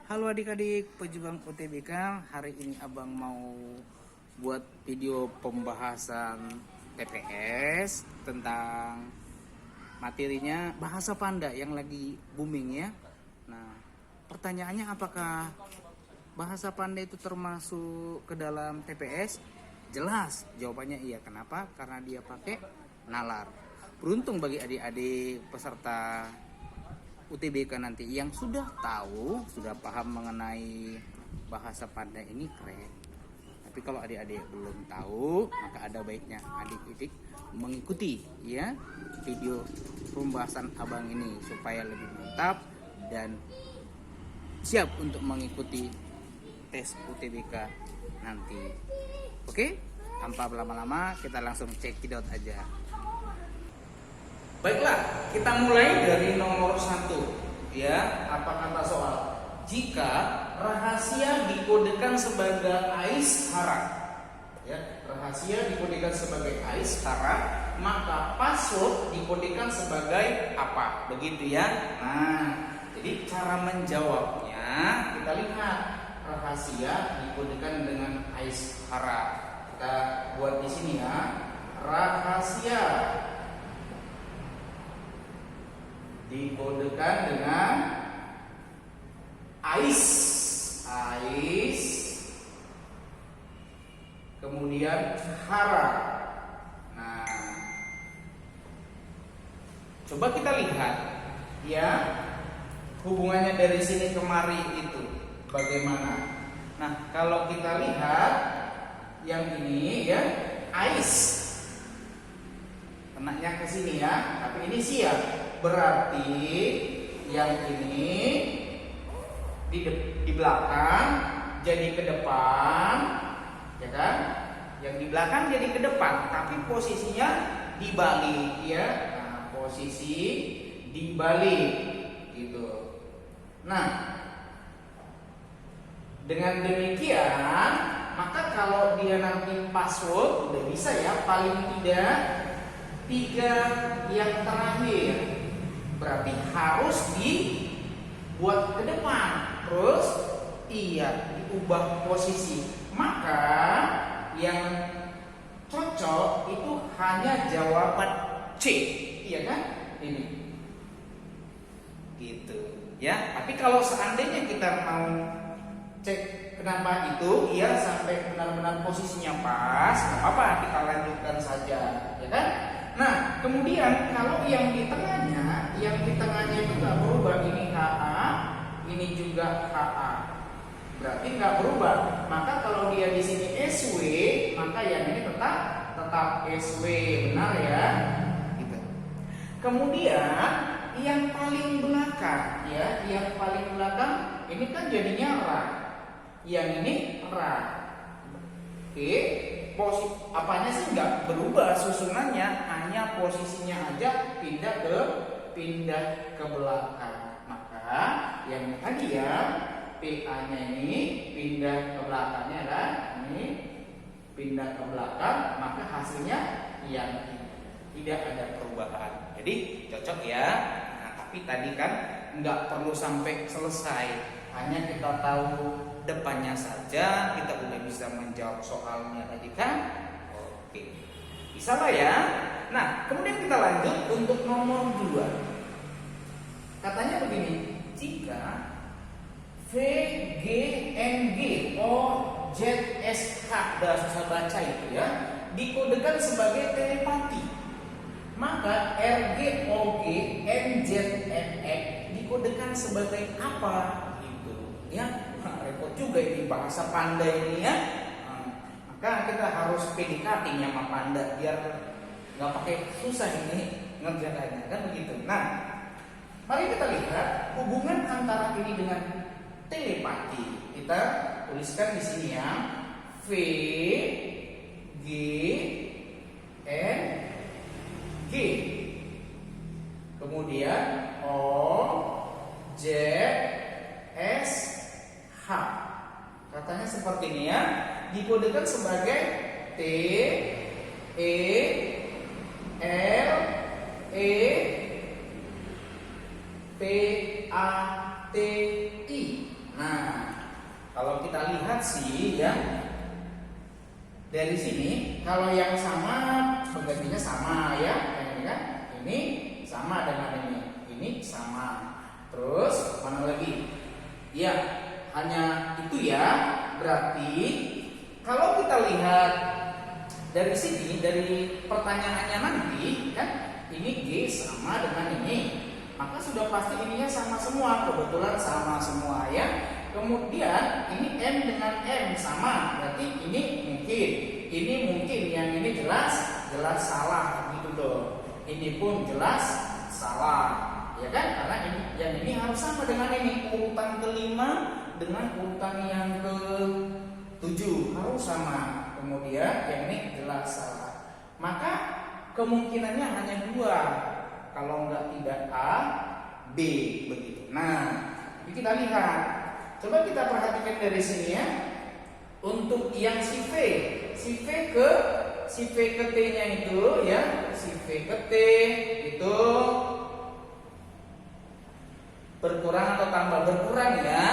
Halo adik-adik pejuang UTBK, hari ini abang mau buat video pembahasan TPS tentang materinya bahasa Panda yang lagi booming ya. Nah, pertanyaannya apakah bahasa Panda itu termasuk ke dalam TPS? Jelas, jawabannya iya. Kenapa? Karena dia pakai nalar. Beruntung bagi adik-adik peserta UTBK nanti yang sudah tahu, sudah paham mengenai bahasa Panda ini keren. Tapi kalau adik-adik belum tahu, maka ada baiknya adik-adik mengikuti ya video pembahasan abang ini supaya lebih mantap dan siap untuk mengikuti tes UTBK nanti. Oke, tanpa berlama-lama kita langsung cekidot aja. Baiklah, kita mulai dari nomor 1 ya. Apa kata soal? Jika rahasia dikodekan sebagai ais hara, ya, rahasia dikodekan sebagai ais hara, maka password dikodekan sebagai apa? Begitu ya. Nah, jadi cara menjawabnya kita lihat, rahasia dikodekan dengan ais hara. Kita buat di sini ya. Rahasia dikodekan dengan ais, kemudian hara. Nah, coba kita lihat ya hubungannya dari sini kemari itu bagaimana. Nah, kalau kita lihat yang ini ya, ais kenanya ke sini ya, tapi ini siap. Berarti yang ini di belakang jadi ke depan, ya kan? Yang di belakang jadi ke depan, tapi posisinya dibalik ya. Nah, posisi dibalik gitu. Nah, dengan demikian, maka kalau dia nanti password udah bisa ya, paling tidak 3 yang terakhir. Berarti harus dibuat ke depan, terus diubah posisi. Maka yang cocok itu hanya jawaban C, iya kan? Ini gitu ya. Tapi kalau seandainya kita mau cek kenapa itu ya sampai benar-benar posisinya pas, nggak apa-apa, kita lanjutkan saja, ya kan? Nah, kemudian kalau yang di tengahnya itu nggak berubah, ini HA, ini juga HA, berarti nggak berubah. Maka kalau dia di sini SW, maka yang ini tetap SW, benar ya? Gitu. Kemudian yang paling belakang, ya, yang paling belakang ini kan jadinya RA, yang ini RA. Oke. Posisi apanya sih nggak berubah susunannya, hanya posisinya aja pindah ke belakang. Maka yang tadi ya PA-nya ini pindah ke belakangnya kan, ini pindah ke belakang, maka hasilnya yang tidak ada perubahan. Jadi cocok ya. Nah, tapi tadi kan nggak perlu sampai selesai, hanya kita tahu depannya saja kita udah bisa menjawab soalnya tadi kan. Oke, bisa lah ya. Nah, kemudian kita lanjut untuk nomor 2. Katanya begini, jika VGNG OZSH, udah susah baca itu ya, dikodekan sebagai telepati, maka RGOG NZNX dikodekan sebagai apa gitu ya. Repot juga ini bahasa Panda ini ya. Maka kita harus PDKT sama Panda biar nggak pakai susah ini ngerjakannya kan begitu. Nah, mari kita lihat hubungan antara ini dengan telepati. Kita tuliskan di sini ya, V G N G, kemudian O J S H. Katanya seperti ini ya, dikodekan sebagai T E L E P A T I. Nah, kalau kita lihat sih ya, dari sini kalau yang sama penggantinya sama ya, ini kan, ini sama dengan ini sama. Terus mana lagi? Ya, hanya itu ya. Berarti kalau kita lihat dari sini, dari pertanyaannya nanti kan, ini G sama dengan ini, maka sudah pasti ininya sama semua. Kebetulan sama semua ya. Kemudian ini M dengan M sama, berarti ini mungkin, yang ini jelas salah gitu loh. Ini pun jelas salah, ya kan? Karena ini, yang ini harus sama dengan ini, urutan kelima dengan urutan yang ke-7 harus sama. Kemudian yang ini jelas salah. Maka kemungkinannya hanya 2. Kalau enggak tidak A, B begitu. Nah, kita lihat. Coba kita perhatikan dari sini ya. Untuk yang si V ke T-nya itu ya, si V ke T itu berkurang atau tambah? Berkurang ya.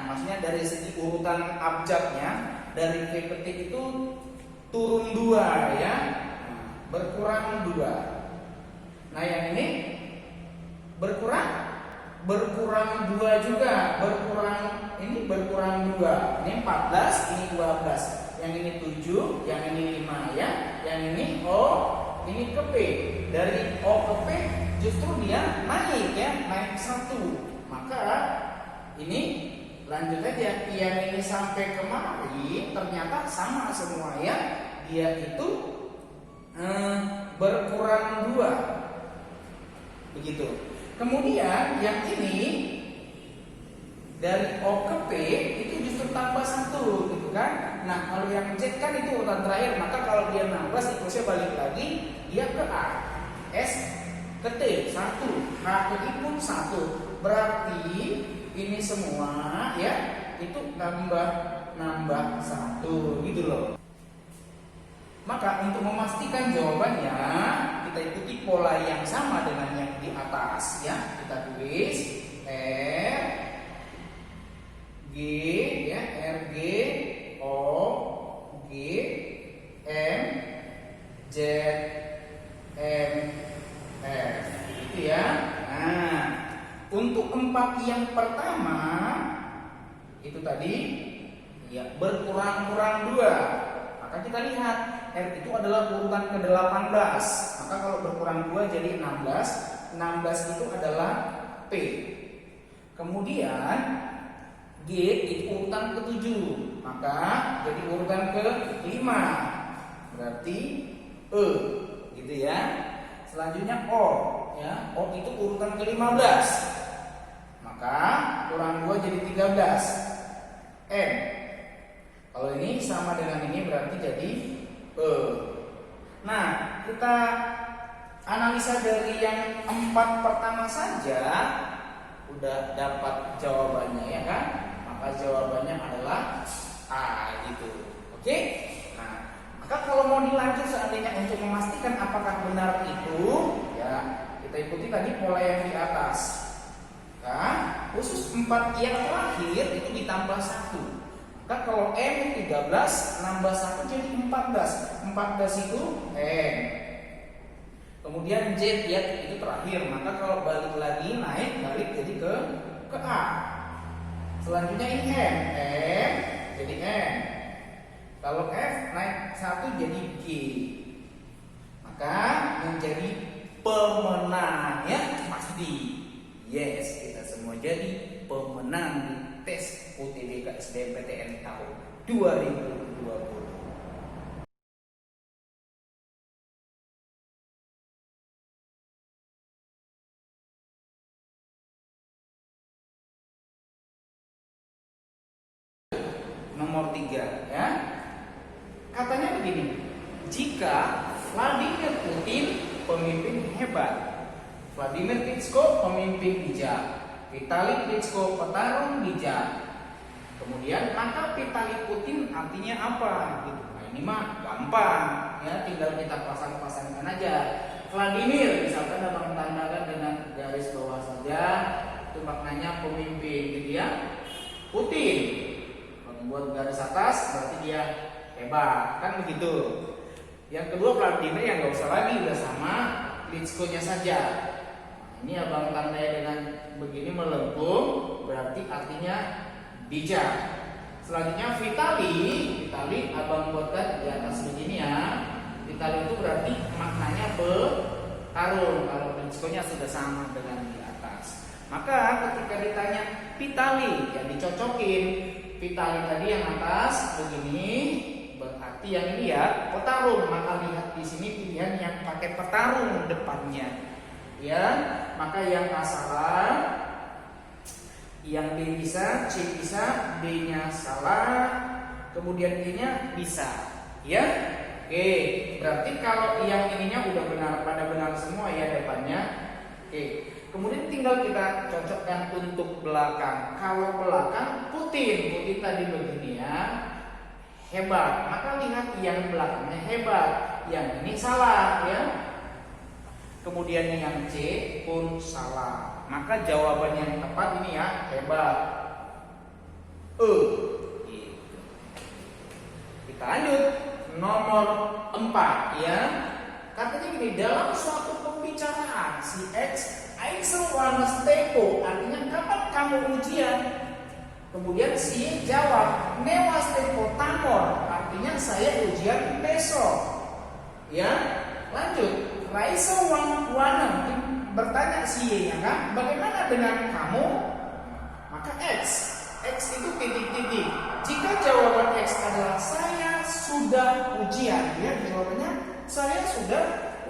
Maksudnya dari segi urutan abjadnya, dari V ke T itu turun 2 ya. Berkurang 2. Nah, yang ini berkurang 2 juga, berkurang 2. Ini 14, ini 12. Yang ini 7, yang ini 5 ya. Yang ini O, ini ke P. Dari O ke P justru dia naik ya, naik 1. Maka ini lanjut aja, yang ini sampai kemari ternyata sama semua ya. Dia itu berkurang 2. Begitu. Kemudian yang ini dari O ke P itu justru tambah 1 gitu kan. Nah, kalau yang Z kan itu urutan terakhir, maka kalau dia 16 siklusnya balik lagi dia ke A. S ke T 1, H ke I pun 1. Berarti ini semua ya itu nambah 1 gitu loh. Maka untuk memastikan jawabannya, kita ikuti pola yang sama dengan yang di atas ya. Kita tulis R G ya, R G O G M Z M F gitu ya. Nah, untuk 4 yang pertama itu tadi ya berkurang-kurang 2. Maka kita lihat R itu adalah urutan ke-18. Maka kalau berkurang 2 jadi 16. 16 itu adalah P. Kemudian G itu urutan ke-7. Maka jadi urutan ke-5. Berarti E gitu ya. Selanjutnya O ya. O itu urutan ke-15. Maka kurang 2 jadi 13. M. Kalau ini sama dengan ini berarti jadi E. Nah, kita analisa dari yang 4 pertama saja udah dapat jawabannya ya kan? Maka jawabannya adalah A gitu. Oke? Nah, maka kalau mau dilanjut seandainya untuk memastikan apakah benar itu, ya kita ikuti tadi pola yang di atas. Nah, khusus 4 yang terakhir itu ditambah 1. Maka kalau M 13 nambah 1 jadi 14. 14 itu M. Kemudian Z ya itu terakhir. Maka kalau balik lagi balik jadi ke A. Selanjutnya ini M jadi M. Kalau F naik 1 jadi G. Maka menjadi pemenang ya pasti. Yes, kita semua jadi pemenang di tes UTBK SBMPTN tahun 2020. Nomor 3 ya. Katanya begini. Jika Vladimir Putin pemimpin hebat, Vladimir Klitschko pemimpin bijak, Vitali Klitschko petarung bijak. Kemudian maka Vitali Putin artinya apa? Gitu. Nah, ini mah gampang ya, tinggal kita pasang-pasangkan aja. Vladimir misalkan abang tandakan dengan garis bawah saja, itu maknanya pemimpin gitu ya. Putin. Membuat garis atas berarti dia hebat, kan begitu. Yang kedua Vladimir yang nggak usah lagi, udah sama Klitschko-nya saja. Ini abang tandai dengan begini melengkung, berarti artinya bijak. Selanjutnya Vitali abang buatkan di atas begini ya. Vitali itu berarti maknanya bertarung. Kalau Klitschko-nya sudah sama dengan di atas. Maka ketika ditanya Vitali, ya dicocokin. Vitali tadi yang atas begini, berarti yang ini ya petarung. Maka lihat di sini pilihan yang pakai petarung depannya. Ya, maka yang A salah, yang B bisa, C bisa, D-nya salah, kemudian E-nya bisa. Ya, oke. Berarti kalau yang ininya udah benar, pada benar semua ya depannya. Oke. Kemudian tinggal kita cocokkan untuk belakang. Kalau belakang Putin tadi begini ya, hebat. Maka lihat yang belakangnya hebat, yang ini salah ya. Kemudian yang C pun salah. Maka jawaban yang tepat ini ya hebat. Gitu. Kita lanjut nomor 4 ya. Katanya gini, dalam suatu pembicaraan si X wanna stepo, artinya kapan kamu ujian? Kemudian si jawab newa stepo tamor, artinya saya ujian besok. Ya, lanjut. Raisa wanna bertanya si Y nya kan, bagaimana dengan kamu? Maka X itu titik-titik. Jika jawaban X adalah saya sudah ujian, ya jawabannya saya sudah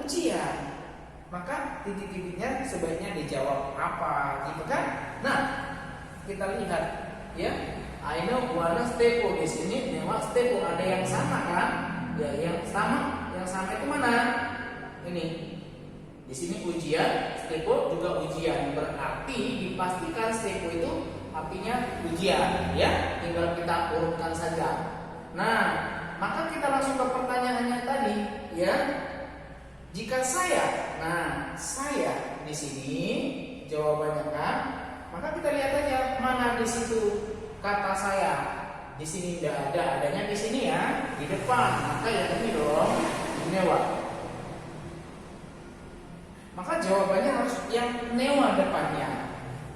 ujian. Maka titik-titiknya sebaiknya dijawab apa, gitu kan? Nah, kita lihat ya. I know wanna stepo di sini, newa stepo ada yang sama kan? Ya, yang sama itu mana? Ini di sini ujian, stepo juga ujian, berarti dipastikan stepo itu artinya ujian, ya. Tinggal kita urutkan saja. Nah, maka kita langsung ke pertanyaannya tadi, ya. Jika saya di sini jawabannya kan, maka kita lihat aja mana di situ kata saya. Di sini tidak ada, adanya di sini ya, di depan. Maka yang ini dong, newa. Maka jawabannya harus yang newa depannya.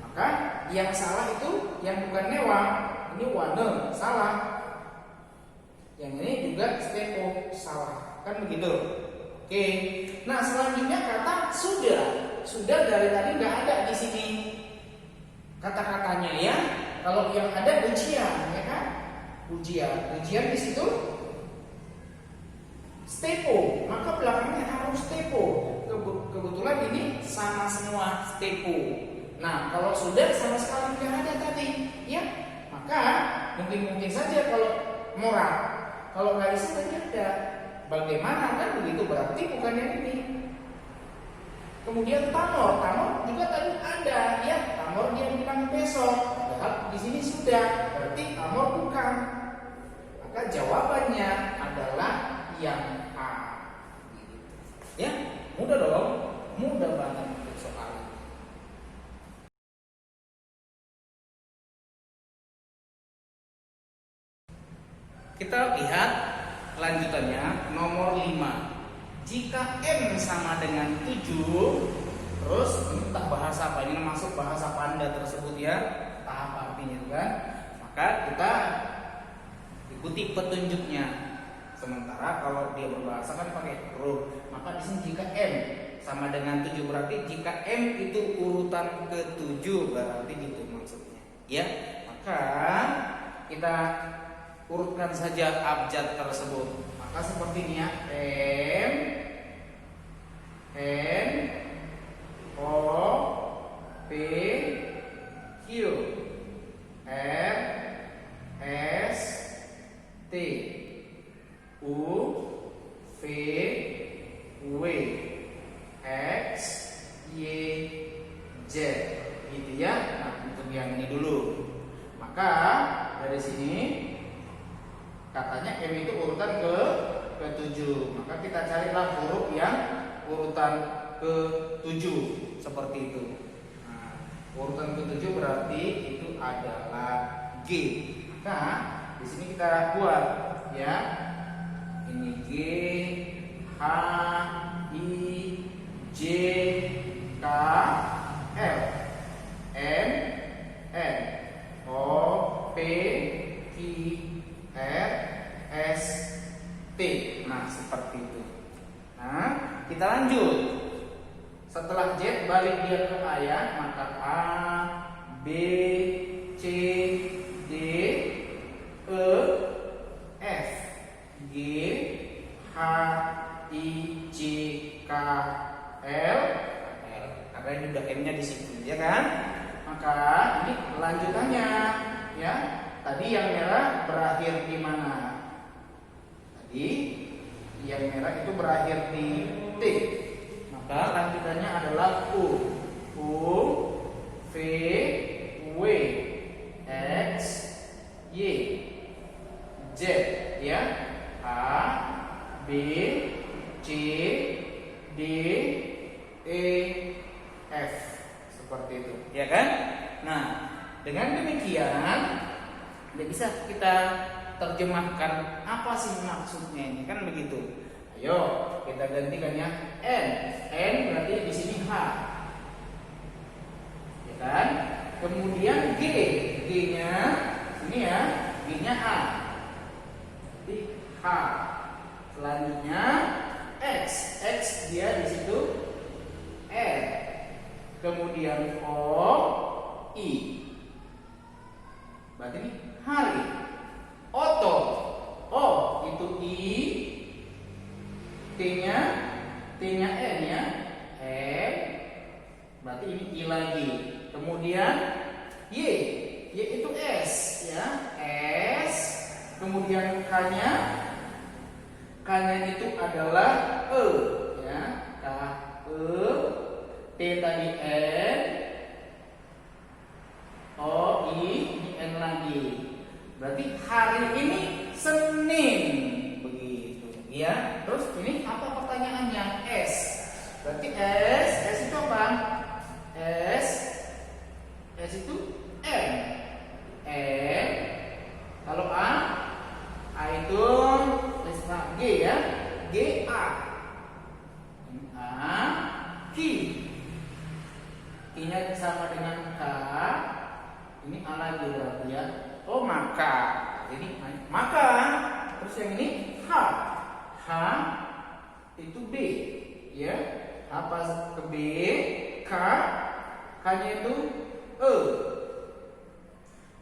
Maka yang salah itu yang bukan newa, ini wane salah. Yang ini juga stepo salah, kan begitu. Oke. Nah selanjutnya kata sudah dari tadi nggak ada di sini kata-katanya ya. Kalau yang ada ujian, ya kan? Ujian di situ stepo, maka belakangnya harus stepo. Kebetulan ini sama semua stepo. Nah, kalau sudah sama sekali tidak ada tadi, ya, maka mungkin saja kalau moral, kalau nggak bisa tadi ada. Bagaimana kan begitu, berarti bukan yang ini. Kemudian tamor juga tadi ada, ya, tamor dia bilang besok, padahal di sini sudah, berarti tamor bukan. Maka jawabannya adalah yang A. Ya, mudah dong, mudah banget untuk soal. Kita lihat lanjutannya nomor 5. Jika M sama dengan 7, terus entah bahasa apa ini masuk bahasa Panda tersebut ya, tahap artinya kan, maka kita ikuti petunjuknya. Sementara kalau dia berbahasa kan pakai huruf, maka di sini jika M sama dengan 7 berarti jika M itu urutan ke-7 berarti gitu maksudnya. Ya, maka kita urutkan saja abjad tersebut. Maka seperti ini ya, M, N, O, P, Q, R, S, T, U, V, W, X, Y, Z, gitu ya. Nah, untuk yang ini dulu. Maka dari sini katanya M itu urutan ke-7. Maka kita carilah huruf yang urutan ke-7 seperti itu. Nah, urutan ke-7 berarti itu adalah D. G. Nah, di sini kita buat ya. Ini G, H, I, J, K, L, N, O, P, Q, R, S, T. Nah, seperti itu. Nah, kita lanjut. Setelah Z balik dia ke A ya, maka A, B, C, D, E, F, G, H, I, J, K, L. Karena ini udah M-nya di situ, ya kan? Maka ini lanjutannya, ya. Tadi yang merah berakhir di mana? Tadi yang merah itu berakhir di T. Maka lanjutannya adalah U, V, W, X, Y, Z, ya. A, B, C, D, E, F. Seperti itu, ya kan? Nah, dengan demikian bisa kita terjemahkan apa sih maksudnya ini, kan begitu. Ayo kita gantikan ya. N berarti di sini H, ya kan? Kemudian G-nya ini ya, G-nya A, jadi H. Selanjutnya X dia di situ R. Kemudian O, I. Berarti ini hari. Oto, O itu I. T-nya N ya, N. Berarti ini I lagi. Kemudian Y itu S ya, S. Kemudian K-nya itu adalah E ya, K, E. T tadi N, O, I, ini N lagi. Berarti hari ini Senin, begitu ya. Terus ini apa pertanyaannya? S. Berarti S itu apa? S itu N. Kalau A itu G ya, G A. A, Q. Q-nya sama dengan K. Ini A lagi berarti ya. Oh, maka. Ini maka. Terus yang ini H. H itu B ya. H pas ke B, K. K-nya itu E.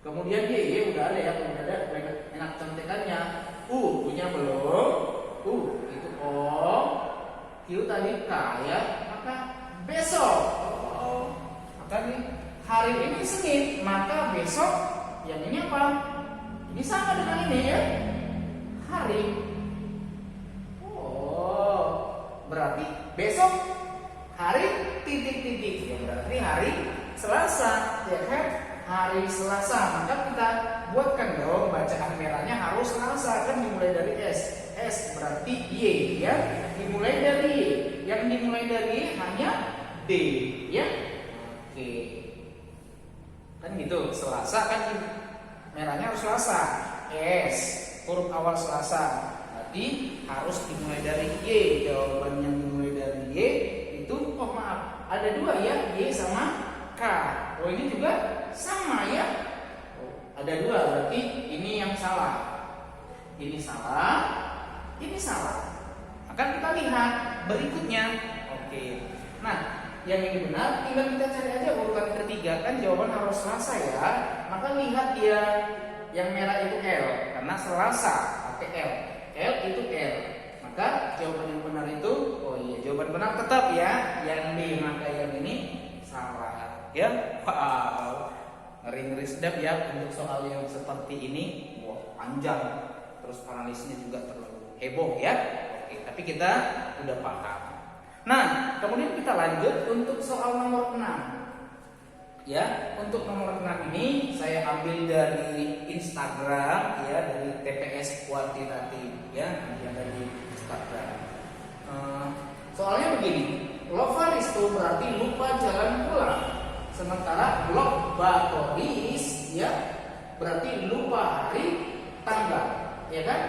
Kemudian Y udah ada ya, udah ada enak contekannya. U-nya belum. Itu O. Q tadi K ya. Maka besok. Maka nih hari ini Senin, maka besok yang ini apa? Ini sama dengan ini ya, hari. Oh, berarti besok hari titik-titik ya, berarti hari Selasa ya kan? Hari Selasa. Maka kita buatkan dong bacaan merahnya harus Selasa, kan dimulai dari S berarti Y ya, dimulai dari Y. Yang dimulai dari Y hanya D ya. Oke, kan gitu. Selasa kan merahnya harus Selasa. S huruf awal Selasa, berarti harus dimulai dari Y. Jawaban yang dimulai dari Y itu, oh maaf, ada dua ya, Y sama K. Oh ini juga sama ya. Oh, ada dua, berarti ini yang salah. Ini salah, ini salah. Akan kita lihat berikutnya. Oke, nah yang ini benar, tinggal kita cari aja urutan ketiga, kan jawaban harus Selasa ya. Maka lihat dia yang merah itu L, karena Selasa pakai L. L itu L. Maka jawaban yang benar itu, oh iya, jawaban benar tetap ya yang B. Maka yang ini salah ya. Wow, ngeri-ngeri sedap ya untuk soal yang seperti ini. Wow, panjang, terus analisnya juga terlalu heboh ya. Oke, tapi kita udah paham. Nah, kemudian kita lanjut untuk soal nomor 6. Ya, untuk nomor 6 ini saya ambil dari Instagram ya, dari TPS Kuantitatif ya, yang dari Instagram. Soalnya begini, Lovaristo berarti lupa jalan pulang. Sementara Lobatoris ya berarti lupa hari tanggal, ya kan?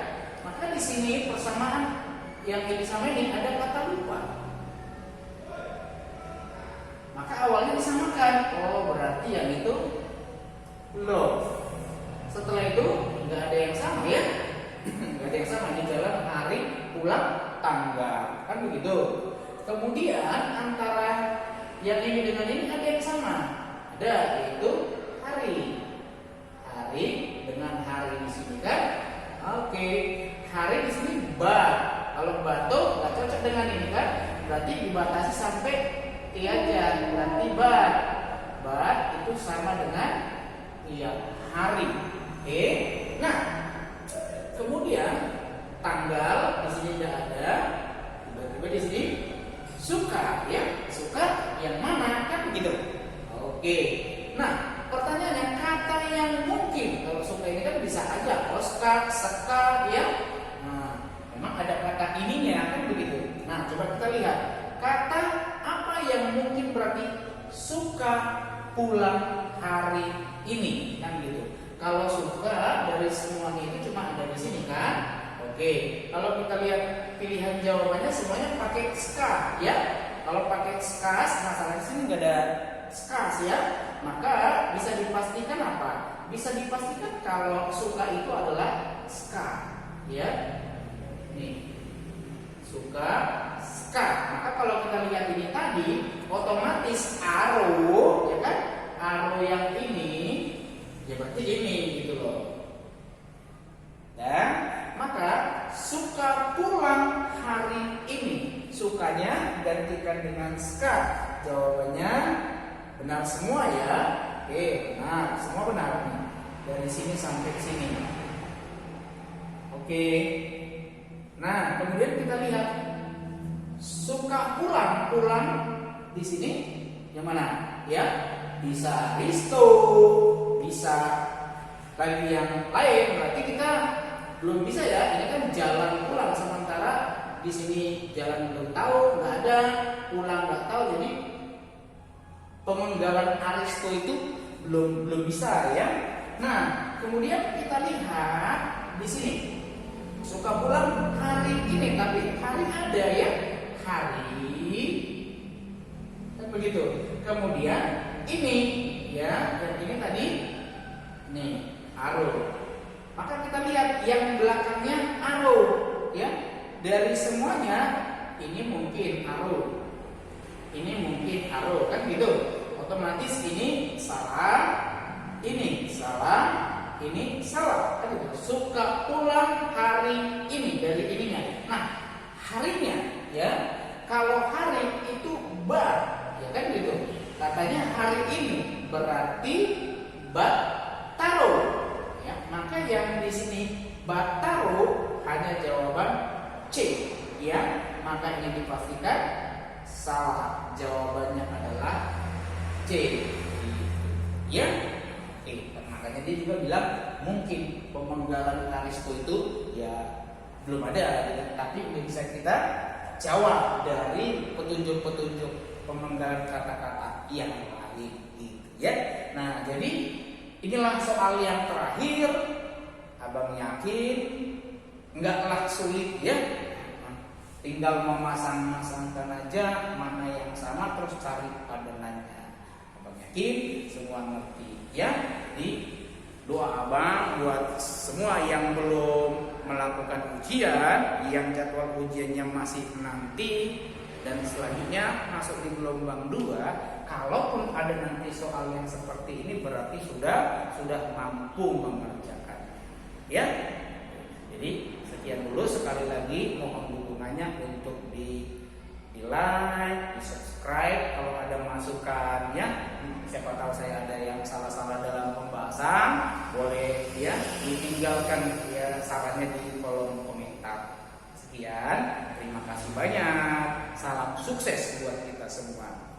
Maka di sini persamaan yang disamain ini ada kata lupa. Maka awalnya disamakan. Oh, berarti yang itu love. Setelah itu nggak ada yang sama ya, nggak ada yang sama di jalan hari pulang tanggal, kan begitu. Kemudian antara yang ini dengan ini ada yang sama, ada yaitu hari. Hari dengan hari di sini kan, oke. Hari di sini bat. Kalau batu nggak cocok dengan ini kan, berarti dibatasi sampai tiajan. Berarti bat. Bat itu sama dengan hari. Oke. Nah, kemudian tanggal di sini tidak ada. Tiba-tiba di sini suka ya. Suka yang mana kan begitu. Oke. Nah, pertanyaannya kata yang mungkin kalau suka ini kan bisa aja Oscar, seka ya. Nah, memang ada kata ininya kan begitu. Nah, coba kita lihat kata apa yang mungkin berarti suka pulang hari ini kan gitu. Kalau suka dari semuanya itu cuma ada di sini kan. Oke, kalau kita lihat pilihan jawabannya semuanya pakai ska ya. Kalau pakai ska, masalah di sini nggak ada ska ya. Maka bisa dipastikan apa? Bisa dipastikan kalau suka itu adalah ska ya. Nih, suka ska. Maka kalau kita lihat ini tadi, otomatis arrow ya kan? Arrow yang ini ya berarti ini gitu loh. Dan maka suka pulang hari ini, sukanya gantikan dengan ska. Jawabannya benar semua ya. Oke, benar, semua benar nih. Dari sini sampai sini. Oke. Nah, kemudian kita lihat suka pulang, pulang di sini yang mana? Ya, bisa Risto, bisa lagi yang lain. Berarti kita belum bisa ya. Ini kan jalan pulang, sementara di sini jalan belum tahu, nggak ada, pulang nggak tahu. Jadi pemenggalan Aristo itu belum bisa ya. Nah, kemudian kita lihat di sini suka pulang hari ini, tapi hari ada ya, hari kan begitu. Kemudian ini ya, dan ini tadi nih arrow. Maka kita lihat yang belakangnya arrow ya. Dari semuanya ini mungkin arrow. Ini mungkin arrow kan gitu. Otomatis ini salah, ini salah, ini salah kan gitu. Suka pulang hari ini dari ininya. Nah, harinya ya. Kalau hari itu bar, ya kan gitu. Katanya hari ini berarti bataro. Ya, maka yang di sini bataro hanya jawaban C. Ya, maka ini dipastikan salah. Jawabannya adalah C. Ya. Oke, makanya dia juga bilang mungkin pemenggalan Aristo itu ya belum ada, gitu. Tapi udah bisa kita jawab dari petunjuk-petunjuk pemenggalan kata-kata yang lain gitu ya. Nah, jadi inilah soal yang terakhir. Abang yakin enggaklah sulit ya. Tinggal memasang-masangkan aja mana yang sama terus cari padanannya. Abang yakin semua ngerti ya. Jadi doa abang buat semua yang belum melakukan ujian, yang jadwal ujiannya masih nanti dan selanjutnya masuk di gelombang 2, kalaupun ada nanti soal yang seperti ini berarti sudah mampu mengerjakan. Ya. Jadi sekian dulu, sekali lagi mohon dukungannya untuk di like, di subscribe. Kalau ada masukannya, siapa tahu saya ada yang salah-salah dalam pembahasan, boleh ya ditinggalkan ya sarannya di kolom komentar. Sekian, terima kasih banyak. Salam sukses buat kita semua.